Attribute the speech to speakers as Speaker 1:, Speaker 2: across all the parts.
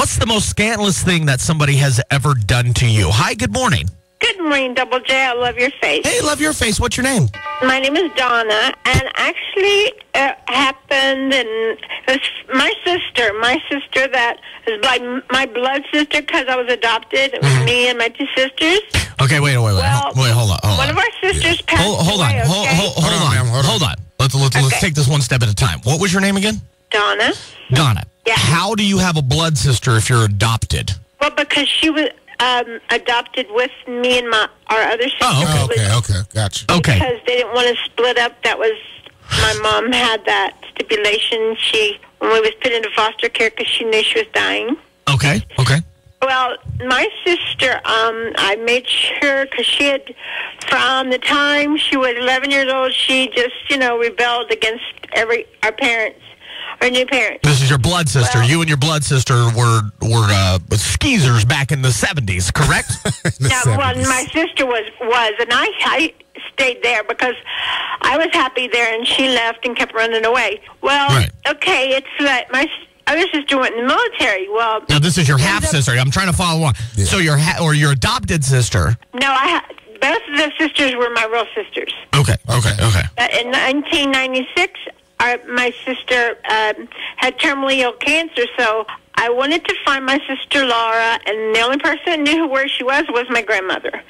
Speaker 1: What's the most scandalous thing that somebody has ever done to you? Hi, good morning.
Speaker 2: Good morning, Double J. I love your face.
Speaker 1: Hey, love your face. What's your name?
Speaker 2: My name is Donna, and actually it happened, and it was my sister that is like my blood sister because I was adopted. It was me and my two sisters.
Speaker 1: Okay, wait, hold on.
Speaker 2: One of our sisters passed
Speaker 1: Hold on.
Speaker 2: away,
Speaker 1: Hold on. Let's take this one step at a time. What was your name again?
Speaker 2: Donna.
Speaker 1: Donna.
Speaker 2: Yeah.
Speaker 1: How do you have a blood sister if you're adopted?
Speaker 2: Well, because she was adopted with me and our other sister.
Speaker 1: Oh,
Speaker 3: okay, gotcha.
Speaker 1: Okay.
Speaker 2: Because they didn't want to split up. That was, my mom had that stipulation. When we was put into foster care because she knew she was dying.
Speaker 1: Okay.
Speaker 2: Well, my sister, I made sure, because she had, from the time she was 11 years old, she just, rebelled against our parents, our new parents.
Speaker 1: This is your blood sister. Well, you and your blood sister were skeezers back in the 70s, correct?
Speaker 2: Well, my sister was, and I stayed there because I was happy there, and she left and kept running away. Well, right. Okay, it's like my other sister went in the military. Well,
Speaker 1: now this is your half sister. I'm trying to follow along. Yeah. So your adopted sister.
Speaker 2: No, both of the sisters were my real sisters.
Speaker 1: Okay.
Speaker 2: In 1996, my sister had terminally ill cancer, so I wanted to find my sister Laura, and the only person that knew where she was my grandmother.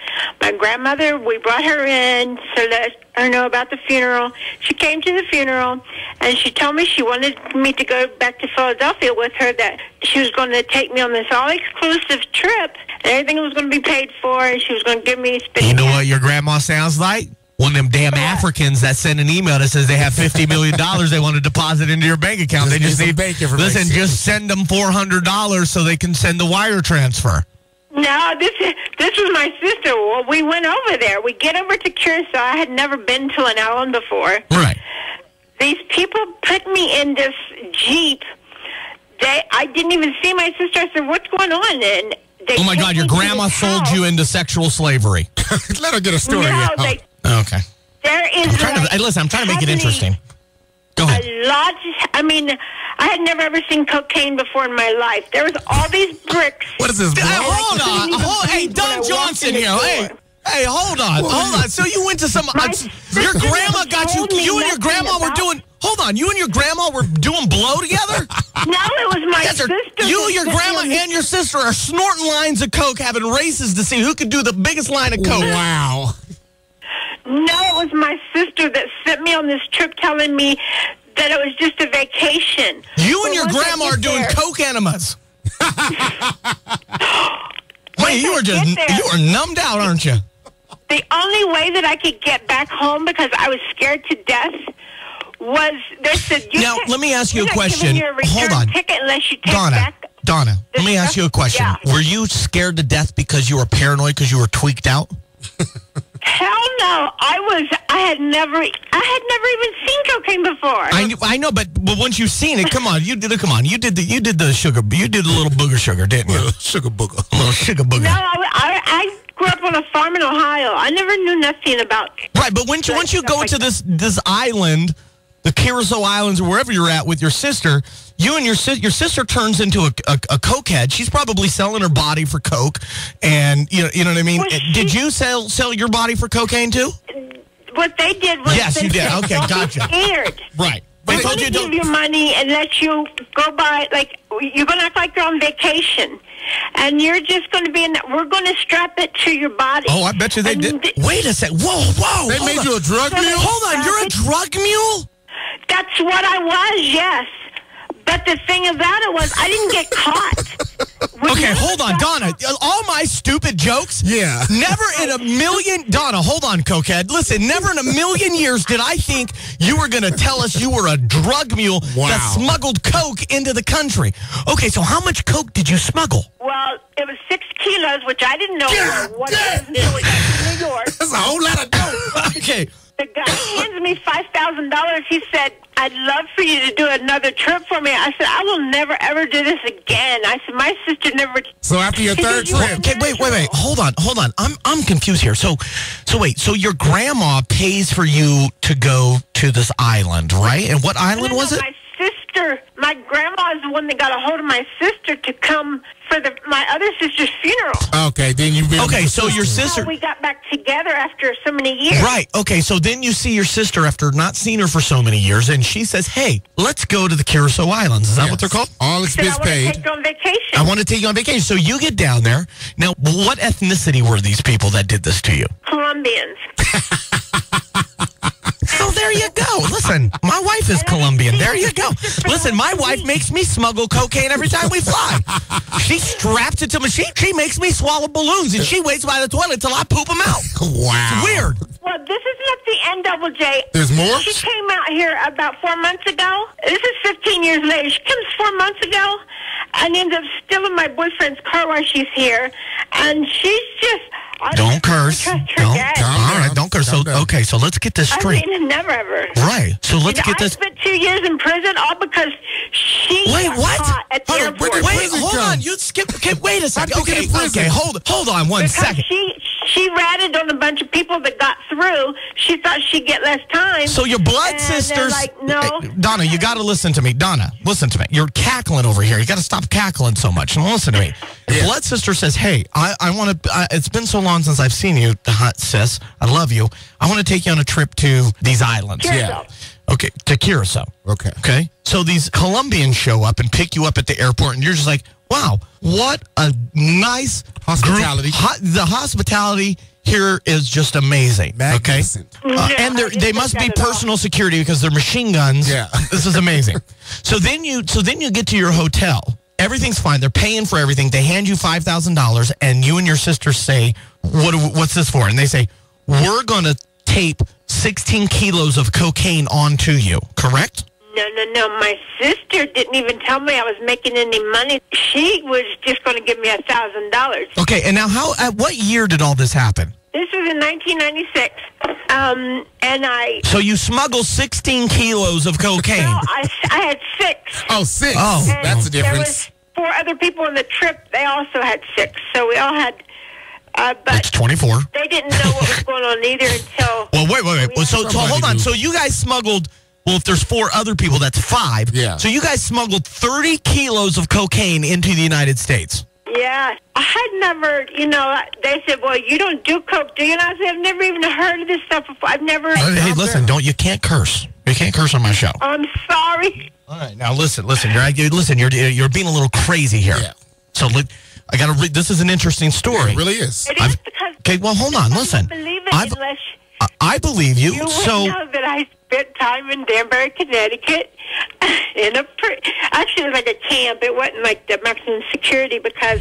Speaker 2: My grandmother, we brought her in to let her know about the funeral. She came to the funeral, and she told me she wanted me to go back to Philadelphia with her, that she was going to take me on this all-exclusive trip, and everything was going to be paid for, and she was going to give me...
Speaker 1: You know what your grandma sounds like? One of them damn Africans that send an email that says they have $50 million they want to deposit into your bank account. They just need bank information. Listen, just send them $400 so they can send the wire transfer.
Speaker 2: No, this was my sister. Well, we went over there. We get over to Curacao. I had never been to an island before.
Speaker 1: Right.
Speaker 2: These people put me in this Jeep. I didn't even see my sister. I said, "What's going on?" And
Speaker 1: oh my God, your grandma sold you into sexual slavery.
Speaker 3: Let her get a story.
Speaker 2: No,
Speaker 1: okay.
Speaker 2: There is.
Speaker 1: I'm trying to make it interesting. Go ahead.
Speaker 2: A lot. I mean, I had never ever seen cocaine before in my life. There was all these bricks.
Speaker 3: What is this?
Speaker 1: Hold on. Hey, Don Johnson here. Hey, hold on. So you went to some. Your grandma got you. You and your grandma were doing. Hold on. You and your grandma were doing blow together?
Speaker 2: No, it was my sister.
Speaker 1: You, your grandma, and your sister are snorting lines of coke, having races to see who could do the biggest line of coke.
Speaker 3: Wow.
Speaker 2: No, it was my sister that sent me on this trip telling me that it was just a vacation.
Speaker 1: You and your grandma are doing coke enemas. Wait, you are numbed out, aren't you?
Speaker 2: The only way that I could get back home, because I was scared to death, was they said,
Speaker 1: now, let me ask you a question.
Speaker 2: Hold on. Ticket unless you take
Speaker 1: Donna, let me ask you a question. Yeah. Were you scared to death because you were paranoid, because you were tweaked out?
Speaker 2: Hell no! I had never even seen cocaine before.
Speaker 1: I know, but once you've seen it, come on, you did the sugar, you did a little booger sugar, didn't you?
Speaker 3: Sugar booger,
Speaker 1: little sugar booger.
Speaker 2: No, I grew up on a farm in Ohio. I never knew nothing about. Right,
Speaker 1: but once you go into this island, the Curacao Islands, or wherever you're at with your sister, you and your sister turns into a cokehead. She's probably selling her body for coke, and you know what I mean. Well, did you sell your body for cocaine too?
Speaker 2: What they did was
Speaker 1: yes, you did. Okay, gotcha.
Speaker 2: Scared.
Speaker 1: Right.
Speaker 2: They told you give you money and let you go by, like you're going to act like you're on vacation, and you're just going to be in. We're going to strap it to your body.
Speaker 1: Oh, I bet you they did. Wait a second. Whoa!
Speaker 3: They made you a drug mule.
Speaker 1: Hold on, you're a drug mule.
Speaker 2: That's what I was. Yes. But the thing about it was, I didn't get caught.
Speaker 1: Okay, hold on, Donna. All my stupid jokes?
Speaker 3: Yeah.
Speaker 1: Never in a million... Donna, hold on, cokehead. Listen, never in a million years did I think you were going to tell us you were a drug mule that smuggled coke into the country. Okay, so how much coke did you smuggle?
Speaker 2: Well, it was 6 kilos, which I didn't know what it was until we got to New York.
Speaker 3: That's a whole lot of dope.
Speaker 1: Okay.
Speaker 2: The guy hands me $5,000. He said, "I'd love for you to do another trip for me." I said, "I will never, ever do this again." I said, "My sister never..."
Speaker 3: So after your third trip...
Speaker 1: Okay, wait. Hold on. I'm confused here. So wait. So your grandma pays for you to go to this island, right? And what island was it?
Speaker 2: my grandma is the one that got a hold of my sister to come for my other sister's funeral.
Speaker 3: Okay, then you've been.
Speaker 1: Okay, so your sister.
Speaker 2: So we got back together after so many years.
Speaker 1: Right. Okay, so then you see your sister after not seeing her for so many years, and she says, "Hey, let's go to the Curacao Islands." Is that what they're called?
Speaker 3: All expense paid.
Speaker 2: I want to take you on vacation.
Speaker 1: I want to take you on vacation. So you get down there. Now, what ethnicity were these people that did this to you?
Speaker 2: Colombians.
Speaker 1: Oh, there you go. Listen, my wife is Colombian. There you go. Listen, my wife makes me smuggle cocaine every time we fly. She straps it to me. She makes me swallow balloons, and she waits by the toilet till I poop them out.
Speaker 3: Wow.
Speaker 1: It's weird.
Speaker 2: Well, this is not the NJJ.
Speaker 3: There's more?
Speaker 2: She came out here about 4 months ago. This is 15 years later. She comes 4 months ago and ends up stealing my boyfriend's car while she's here. And she's just...
Speaker 1: Don't curse.
Speaker 2: Don't.
Speaker 1: All right, don't curse. So, okay, so let's get this straight.
Speaker 2: I mean, never ever.
Speaker 1: Right. So let's get this.
Speaker 2: I spent 2 years in prison all because she got caught at the airport.
Speaker 1: Wait, hold on. You skip. Okay, wait a second. Okay, hold on one second.
Speaker 2: She ratted on a bunch of people that got through. She thought she'd get less time.
Speaker 1: So your blood sisters...
Speaker 2: Like, no.
Speaker 1: Hey, Donna, you got to listen to me. Donna, listen to me. You're cackling over here. You got to stop cackling so much. And listen to me. Your blood sister says, hey, I want to... it's been so long since I've seen you, sis. I love you. I want to take you on a trip to these islands.
Speaker 2: Curacao.
Speaker 1: Okay, to Curacao. Okay. So these Colombians show up and pick you up at the airport, and you're just like, wow, what a nice
Speaker 3: hospitality.
Speaker 1: The hospitality here is just amazing.
Speaker 3: Magnificent.
Speaker 1: Okay, and they must be personal security because they're machine guns.
Speaker 3: Yeah,
Speaker 1: this is amazing. So then you get to your hotel. Everything's fine. They're paying for everything. They hand you $5,000, and you and your sister say, "What's this for?" And they say, "We're going to tape 16 kilos of cocaine onto you." Correct?
Speaker 2: No. My sister didn't even tell me I was making any money. She was just going to give me $1,000.
Speaker 1: Okay, and now at what year did all this happen?
Speaker 2: This was in 1996.
Speaker 1: So you smuggled 16 kilos of cocaine.
Speaker 2: No, I had 6.
Speaker 3: Oh, 6.
Speaker 1: Oh,
Speaker 2: and
Speaker 3: that's the difference.
Speaker 2: There was 4 other people on the trip. They also had 6. So we all had... but
Speaker 1: it's 24.
Speaker 2: They didn't know what was going on either until...
Speaker 1: Well, wait. So hold on. So you guys smuggled... Well, if there's 4 other people, that's 5.
Speaker 3: Yeah.
Speaker 1: So you guys smuggled 30 kilos of cocaine into the United States.
Speaker 2: Yeah. I had never, they said, well, you don't do coke, do you? And I said, I've never even heard of this stuff before. I've never...
Speaker 1: Hey, listen, you can't curse. You can't curse on my show.
Speaker 2: I'm sorry.
Speaker 1: All right, now listen. You're being a little crazy here.
Speaker 3: Yeah.
Speaker 1: So look, I got to read. This is an interesting story.
Speaker 3: It really is.
Speaker 2: It is because...
Speaker 1: Okay, well, hold on. Listen.
Speaker 2: I believe it unless...
Speaker 1: I believe you.
Speaker 2: You
Speaker 1: so
Speaker 2: would know that I spent time in Danbury, Connecticut, actually it was like a camp. It wasn't like the maximum security because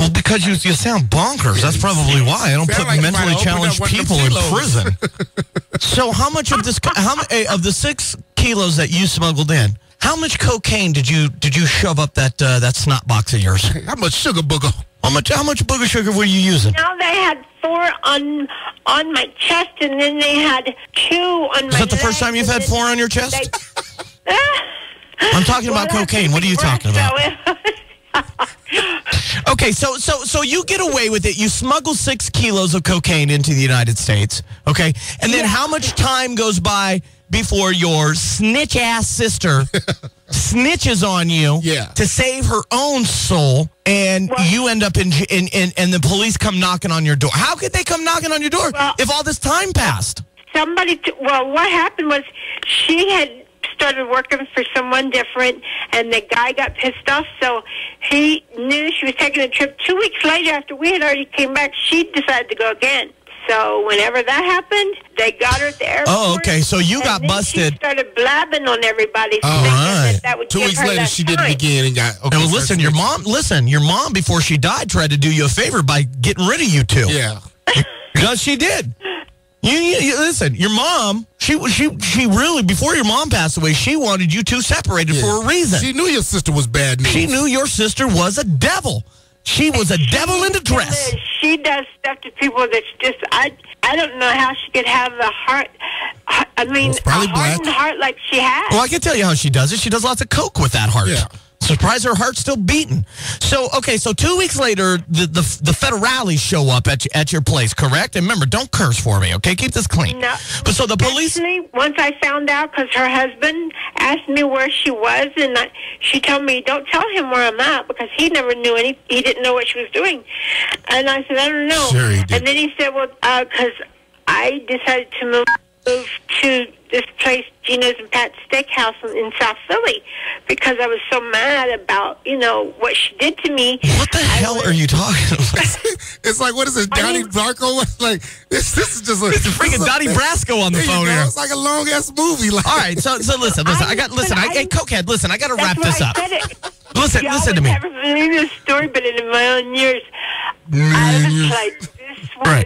Speaker 1: Well, because you sound bonkers. That's probably why I don't put
Speaker 3: like
Speaker 1: mentally challenged people in prison. So how much of this? Of the 6 kilos that you smuggled in? How much cocaine did you shove up that snot box of yours?
Speaker 3: How much sugar booger?
Speaker 1: How much booger sugar were you using?
Speaker 2: now they had 4 on my chest, and then they had 2 on my
Speaker 1: Is that the first time you've had 4 on your chest? I'm talking about cocaine. What are you talking about? Okay, so you get away with it. You smuggle 6 kilos of cocaine into the United States, okay? And then how much time goes by before your snitch-ass sister snitches on you to save her own soul, and you end up and the police come knocking on your door? How could they come knocking on your door if all this time passed?
Speaker 2: What happened was she had started working for someone different, and the guy got pissed off, so he knew she was taking a trip. 2 weeks later, after we had already came back, she decided to go again. So whenever that happened, they got her at the airport.
Speaker 1: Oh, okay. So you got
Speaker 2: then
Speaker 1: busted.
Speaker 2: She started blabbing on everybody. So
Speaker 1: all right.
Speaker 2: that would
Speaker 3: 2 weeks later, she did it again and got. Okay,
Speaker 1: well, listen, your mom before she died tried to do you a favor by getting rid of you 2.
Speaker 3: Yeah.
Speaker 1: Because she did. You listen, your mom, she really, before your mom passed away, she wanted you 2 separated for a reason.
Speaker 3: She knew your sister was bad news.
Speaker 1: She knew your sister was a devil. She was a devil in a dress.
Speaker 2: She does stuff to people that's just, I don't know how she could have a heart, a hardened heart like she has.
Speaker 1: Well, I can tell you how she does it. She does lots of coke with that heart.
Speaker 3: Yeah.
Speaker 1: Surprised her heart's still beating. So, okay, so 2 weeks later, the federales show up at your place, correct? And remember, don't curse for me, okay? Keep this clean.
Speaker 2: No.
Speaker 1: But so the police...
Speaker 2: Actually, once I found out, because her husband asked me where she was, and she told me, don't tell him where I'm at, because he never knew he didn't know what she was doing. And I said, I don't know.
Speaker 3: Sure he did.
Speaker 2: And then he said, well, because I decided to move to this place, Gina's and Pat's Steakhouse in South Philly, because I was so mad about, what she did to me.
Speaker 1: What the hell are you talking about?
Speaker 3: It's like, what is this, Donnie Darko? Like, this is just
Speaker 1: It's a freaking Donnie Brasco on the phone here.
Speaker 3: It's like a long-ass movie. Like.
Speaker 1: All right, so listen. Hey, Cokehead, listen, I got to wrap this up. Listen to me.
Speaker 2: I never believed this story, but in my own years, I was like, my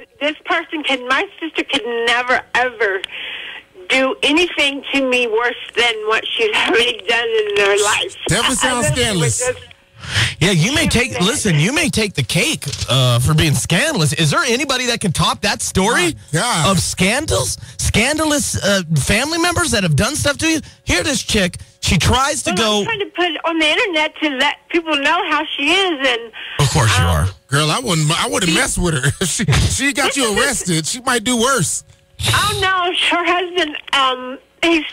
Speaker 2: sister could never, ever do anything to me worse than what she's already done in her life.
Speaker 3: Definitely sounds scandalous.
Speaker 1: Yeah, you may take the cake for being scandalous. Is there anybody that can top that story of scandalous family members that have done stuff to you? Here, this chick, she tries to go.
Speaker 2: I'm trying to put it on the internet to let people know how she is, and
Speaker 1: of course you are.
Speaker 3: Girl, I wouldn't mess with her. If she got you arrested, she might do worse.
Speaker 2: Oh no, her husband.
Speaker 1: Hey,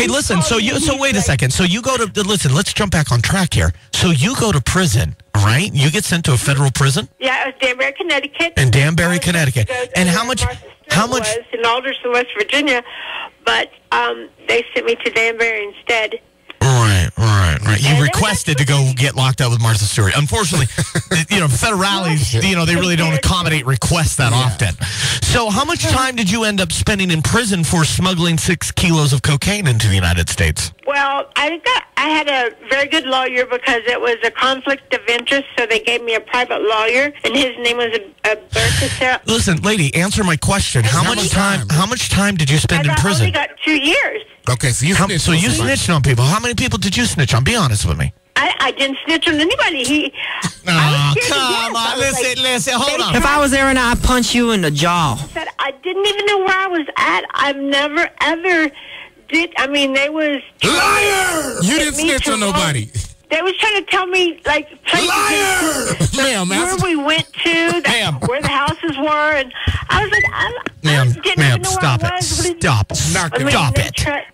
Speaker 1: listen. So wait a second. So you go to listen. Let's jump back on track here. So you go to prison, right? You get sent to a federal prison.
Speaker 2: Yeah, it was Danbury, Connecticut.
Speaker 1: In Danbury, Connecticut. And how much?
Speaker 2: Was in Alderson, West Virginia, but they sent me to Danbury instead.
Speaker 1: Right. You requested to go get locked up with Martha Stewart. Unfortunately, federales, they really don't accommodate requests that often. So how much time did you end up spending in prison for smuggling 6 kilos of cocaine into the United States?
Speaker 2: Well, I had a very good lawyer because it was a conflict of interest, so they gave me a private lawyer, and his name was Bertha.
Speaker 1: Listen, lady, answer my question. How much time did you spend in prison?
Speaker 2: I only got 2 years.
Speaker 3: Okay, so you
Speaker 1: snitched on people. How many people did you snitch on? Be honest with me.
Speaker 2: I didn't snitch on anybody.
Speaker 1: Come on. Listen, hold on.
Speaker 4: If I was there and I'd punch you in the jaw.
Speaker 2: I didn't even know where I was at. I've never, ever did. I mean, they was...
Speaker 3: Liar! You didn't snitch on nobody.
Speaker 2: They was trying to tell me, like, places where we went to, where the houses were, and I was like,
Speaker 1: Ma'am, stop it.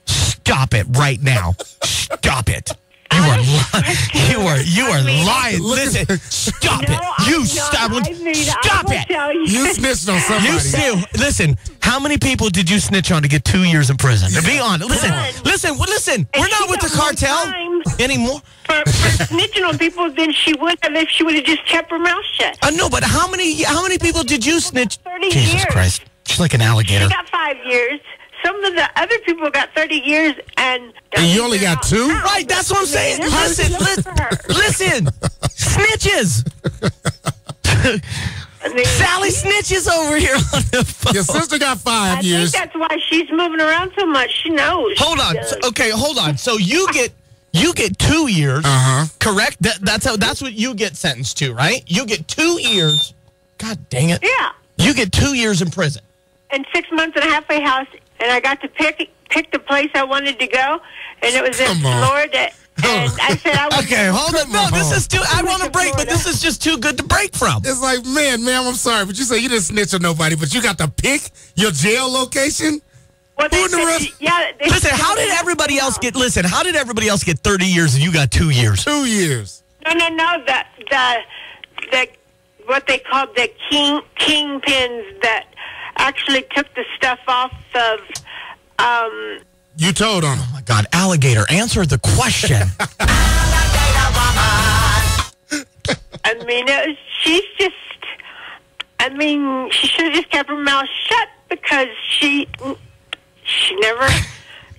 Speaker 1: Stop it right now. Stop it. You are lying. Listen, stop it. Stop it.
Speaker 3: You snitched on somebody.
Speaker 1: Listen, how many people did you snitch on to get 2 years in prison? To be honest, listen. We're not with the cartel anymore.
Speaker 2: For snitching on people than she would have if she would have just kept her mouth shut.
Speaker 1: No, but how many people did you snitch?
Speaker 2: 30
Speaker 1: Jesus
Speaker 2: years.
Speaker 1: Christ, she's like an alligator.
Speaker 2: She got 5 years. Some of the other people got 30 years, and
Speaker 3: you only got 2?
Speaker 1: Right, that's what I'm saying. Listen, snitches. Sally snitches over here on the phone.
Speaker 3: Your sister got 5 years.
Speaker 2: I think that's why she's moving around so much. She knows.
Speaker 1: Hold on. So you get 2 years, correct? That's what you get sentenced to, right? You get 2 years. God dang it.
Speaker 2: Yeah.
Speaker 1: You get 2 years in prison.
Speaker 2: And 6 months in a halfway house, and I got to pick the place I wanted to go, and it was in Florida. And I said I was...
Speaker 1: Okay, hold on. No, this is too... I want to break, but this is just too good to break from.
Speaker 3: It's like, ma'am, I'm sorry, but you say you didn't snitch on nobody, but you got to pick your jail location?
Speaker 2: Well,
Speaker 1: listen, how did everybody else get... Listen, how did everybody else get 30 years and you got 2 years?
Speaker 3: 2 years.
Speaker 2: No. The what they called the kingpins that actually took the stuff off of...
Speaker 3: You told on him.
Speaker 1: Oh, my God. Alligator, answer the question.
Speaker 2: I mean, she should have just kept her mouth shut because she never...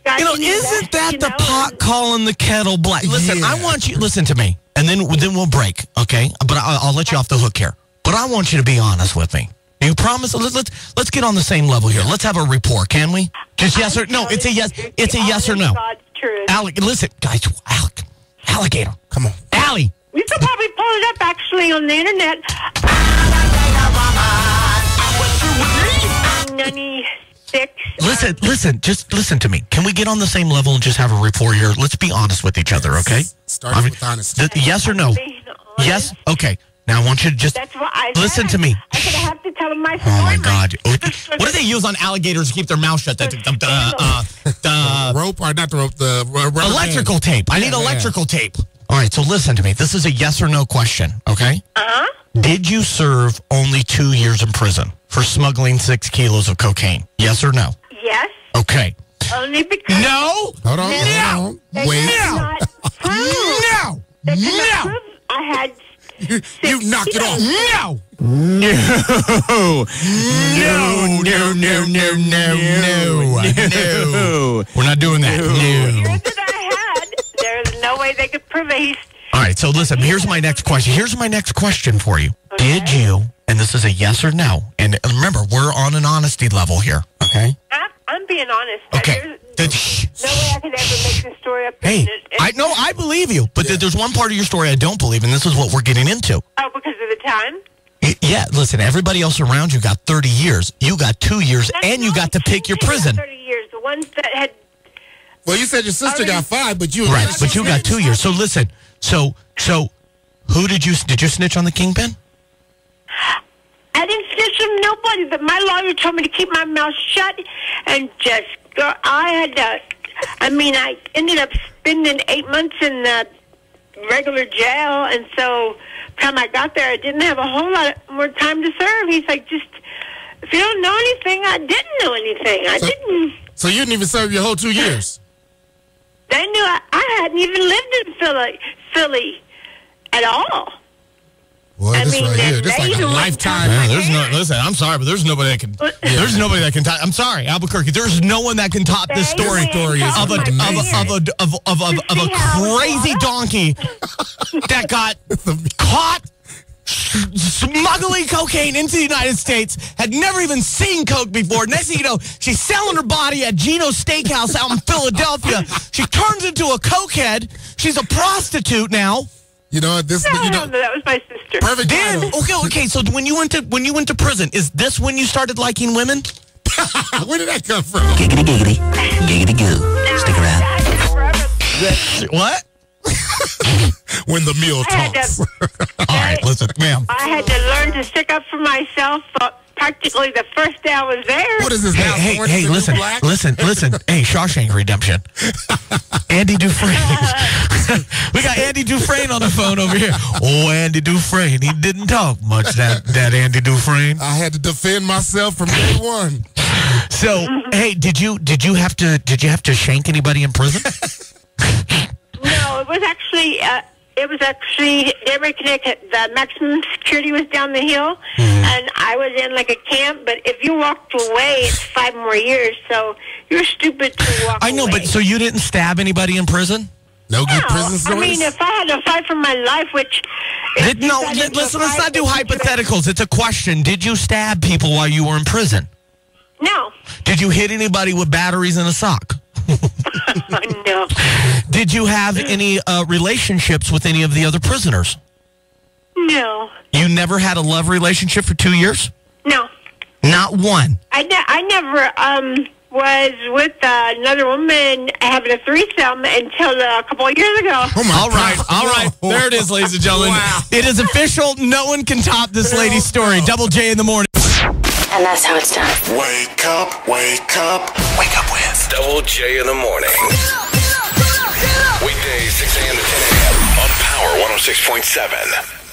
Speaker 1: isn't that the pot calling the kettle black? Listen, I want you... Listen to me, and then we'll break, okay? But I'll let you off the hook here. But I want you to be honest with me. You promise? Let's get on the same level here. Let's have a rapport, can we? Just yes or no. It's a yes. It's a yes or no. Listen, guys. Alligator. Come on, Allie.
Speaker 2: You could probably pull it up actually on the internet. 96.
Speaker 1: listen. Just listen to me. Can we get on the same level and just have a rapport here? Let's be honest with each other, okay?
Speaker 3: Start with honesty.
Speaker 1: Yes or no? Yes? Okay. Now I want you to just listen to me.
Speaker 2: I'm going to have to tell them my story.
Speaker 1: Oh, my God. What do they use on alligators to keep their mouth shut?
Speaker 3: Rope, or not the rope, the rubber
Speaker 1: electrical tape. I need electrical tape. All right, so listen to me. This is a yes or no question, okay?
Speaker 2: Uh-huh.
Speaker 1: Did you serve only 2 years in prison for smuggling 6 kilos of cocaine? Yes or no?
Speaker 2: Yes.
Speaker 1: Okay.
Speaker 2: Only because...
Speaker 1: No.
Speaker 3: Hold on. Wait.
Speaker 1: No.
Speaker 2: I had...
Speaker 3: You knocked it off.
Speaker 1: No. No. We're not doing that. No.
Speaker 2: that I had, there's no way they could prove it.
Speaker 1: All right, so listen, here's my next question. Here's my next question for you.
Speaker 2: Okay.
Speaker 1: Did you, and this is a yes or no, and remember, we're on an honesty level here, okay?
Speaker 2: I'm being honest.
Speaker 1: Okay.
Speaker 2: There's no way I could ever make this story up.
Speaker 1: Hey, I believe you, but there's one part of your story I don't believe, and this is what we're getting into.
Speaker 2: Oh, because of the time?
Speaker 1: Yeah, listen, everybody else around you got 30 years. You got 2 years, and you got to pick your prison.
Speaker 2: 30 years. The ones that had...
Speaker 3: Well, you said your sister got 5, but you...
Speaker 1: Right, but you got 2 years. So listen, so who did you snitch on the kingpin?
Speaker 2: I didn't snitch on nobody, but my lawyer told me to keep my mouth shut and just go. I ended up spending 8 months in the regular jail, and so time I got there, I didn't have a whole lot more time to serve. He's like, just, if you don't know anything, I didn't know anything. I didn't.
Speaker 3: So you didn't even serve your whole 2 years?
Speaker 2: They knew I hadn't even lived in Philly at all.
Speaker 3: Well, this right here, this like a lifetime.
Speaker 1: Man, listen, I'm sorry, but there's nobody that can. There's nobody that can top. I'm sorry, Albuquerque. There's no one that can top this story of a crazy donkey that got caught smuggling cocaine into the United States, had never even seen coke before. Next thing you know, she's selling her body at Gino's Steakhouse out in Philadelphia. She turns into a cokehead. She's a prostitute now.
Speaker 3: You know this.
Speaker 2: No, that was my sister.
Speaker 3: Perfect.
Speaker 1: Then okay. So when you went to prison, is this when you started liking women?
Speaker 3: Where did that come from?
Speaker 4: Giggity, giggity. Giggity, goo. Stick around.
Speaker 1: What?
Speaker 3: When the mule talks.
Speaker 1: All right, listen, ma'am.
Speaker 2: I had to learn to stick up for myself practically the first day I was there.
Speaker 3: What is this now?
Speaker 1: Hey, listen. Hey, Shawshank Redemption. Andy Dufresne. We got Andy Dufresne on the phone over here. Oh, Andy Dufresne. He didn't talk much, that Andy Dufresne.
Speaker 3: I had to defend myself from day one.
Speaker 1: So, hey, did you have to shank anybody in prison?
Speaker 2: No, it was actually Denver, Connecticut. The maximum security was down the hill, and I was in like a camp. But if you walked away, it's 5 more years. So you're stupid to walk away.
Speaker 1: I know, but so you didn't stab anybody in prison?
Speaker 3: No good prison stories?
Speaker 2: I mean, if I had to fight for my life, which...
Speaker 1: Listen, let's not do hypotheticals. It's a question. Did you stab people while you were in prison?
Speaker 2: No.
Speaker 1: Did you hit anybody with batteries in a sock?
Speaker 2: No.
Speaker 1: Did you have any relationships with any of the other prisoners?
Speaker 2: No.
Speaker 1: You never had a love relationship for 2 years?
Speaker 2: No.
Speaker 1: Not one?
Speaker 2: I never was with another woman having a threesome until a couple of years ago.
Speaker 3: Oh my
Speaker 1: All right. There it is, ladies and gentlemen.
Speaker 3: Wow.
Speaker 1: It is official. No one can top this lady's story. Double J in the morning.
Speaker 5: And that's how it's done.
Speaker 6: Wake up, wake up. Wake up with Double J in the morning. Weekdays 6 a.m. to 10 a.m. on Power 106.7.